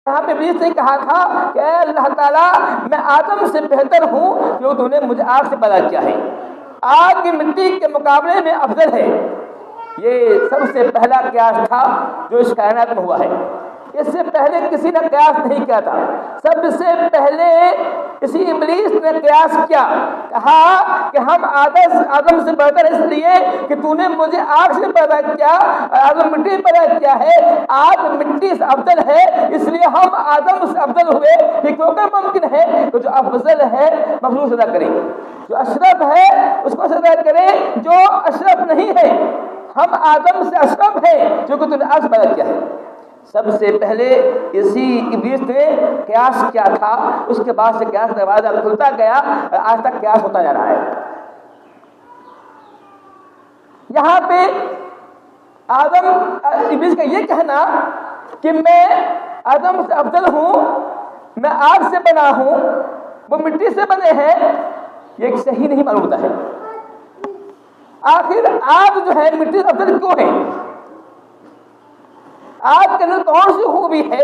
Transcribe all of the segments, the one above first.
یہاں پہ ابلیس نے کہا تھا کہ اے اللہ تعالیٰ میں آدم سے بہتر ہوں جو تو نے مجھے آگ سے پیدا کیا ہے، آگ کی مٹی کے مقابلے میں افضل ہے۔ یہ سب سے پہلا قیاس تھا جو اس کائنات میں ہوا ہے، اس سے پہلے کسی نے قیاس نہیں کیا تھا۔ سب سے پہلے اسی ابلیس نے قیاس کیا، کہا کہ ہم آدم سے بہتر اس لیے کہ تو نے مجھے آگ سے پیدا کیا، آدم مٹی سے پیدا کیا ہے، آگ مٹی سے افضل ہے، اس لیے ہم آدم سے افضل ہوئے۔ یہ کیونکہ ممکن ہے کہ جو افضل ہے مخلوق ادا کرے، جو اشرف ہے اس کو ادا کرے جو اشرف نہیں ہے۔ ہم آدم سے اشرف ہیں جو کہ تو نے آگ سے پیدا کیا ہے۔ سب سے پہلے اسی ابلیس نے قیاس کیا تھا، اس کے بعد سے قیاس کا دروازہ کھلتا گیا اور آج تک قیاس ہوتا جا رہا ہے۔ یہاں پہ ابلیس کا یہ کہنا کہ میں آدم سے افضل ہوں، میں آگ سے بنا ہوں، وہ مٹی سے بنے ہیں، یہ صحیح نہیں معلوم ہوتا ہے۔ آخر آگ جو ہے مٹی سے افضل کیوں ہے؟ آگ کے اندر کون سی خوبی ہے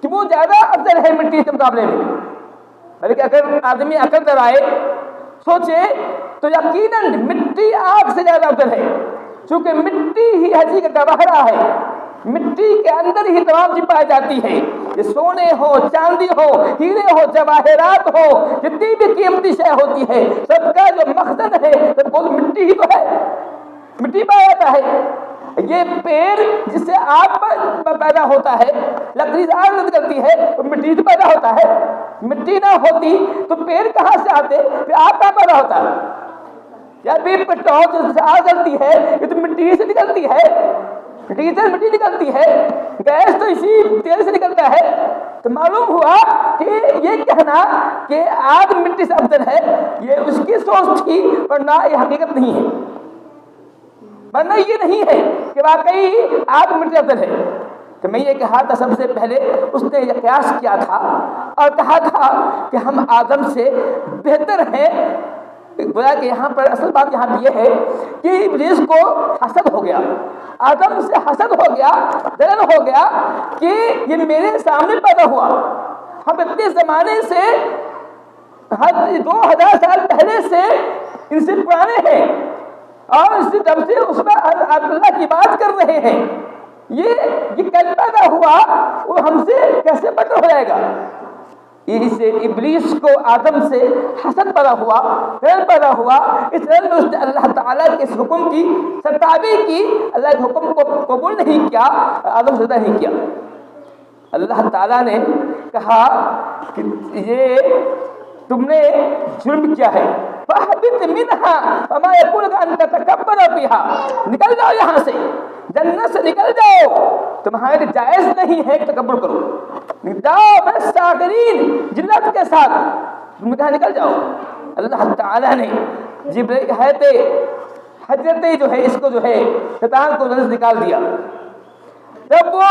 کہ وہ زیادہ افضل ہے مٹی کے مقابلے میں؟ بلکہ اگر آدمی عقل کرائے سوچے تو یقیناً مٹی آگ سے زیادہ افضل ہے، چونکہ مٹی ہی حقیقت کا گواہرا ہے، مٹی کے اندر ہی تمام چیز پائی جاتی ہے، یہ سونے ہو، چاندی ہو، ہیرے ہو، جواہرات ہو، جتنی بھی قیمتی شے ہوتی ہے سب کا جو مخزن ہے سب کو مٹی ہی تو ہے، مٹی پایا جاتا ہے۔ یہ پیڑ جس سے آگ پیدا ہوتا ہے، لکڑی سے آگ نکلتی ہے، وہ مٹی سے پیدا ہوتا ہے۔ مٹی نہ ہوتی تو پیڑ کہاں سے آتے، پھر آگ کہاں پیدا ہوتا؟ یا پھر پیٹرول جس سے آگ جلتی ہے یہ تو مٹی سے نکلتی ہے، ڈیزل مٹی نکلتی ہے، گیس تو اسی تیل سے نکلتا ہے۔ تو معلوم ہوا کہ یہ کہنا کہ آگ مٹی سے افضل ہے یہ اس کی سوچ تھی، ورنہ یہ حقیقت نہیں ہے، ورنہ یہ نہیں ہے کہ واقعی آگ مٹی سے افضل ہے۔ تو میں یہ کہا تھا سب سے پہلے اس نے یہ قیاس کیا تھا اور کہا تھا کہ ہم آدم سے بہتر ہیں۔ گویا کہ یہاں پر اصل بات یہاں یہ ہے کہ ابلیس کو حسد ہو گیا، آدم سے حسد ہو گیا، جلن ہو گیا کہ یہ میرے سامنے پیدا ہوا، ہم اتنے زمانے سے 2000 سال پہلے سے ان سے پرانے ہیں اور اس جب سے اس میں اللہ کی بات کر رہے ہیں، یہ کل پیدا ہوا وہ ہم سے کیسے بٹر ہو جائے گا؟ یہی سے ابلیس کو آدم سے حسد پیدا ہوا، جلن پیدا ہوا۔ اس جلن میں اس نے اللہ تعالیٰ کے اس حکم کی سرتابی کی، اللہ کے حکم کو قبول نہیں کیا، آدم سے زیادہ نہیں کیا۔ اللہ تعالیٰ نے کہا کہ یہ تم نے جرم کیا ہے، فَاهْبِطْ مِنْهَا فَمَا يَكُونُ لَكَ أَن تَتَكَبَّرَ فِيهَا، نکل جاؤ یہاں سے، جنت سے نکل جاؤ، تمہارے لیے جائز نہیں ہے کہ تکبر کرو، جاؤ بس ساغرین جنت کے ساتھ، تم کہاں نکل جاؤ۔ اللہ تعالیٰ نے حضرت جو ہے اس کو جو ہے شیطان کو جنت سے نکال دیا۔ جب وہ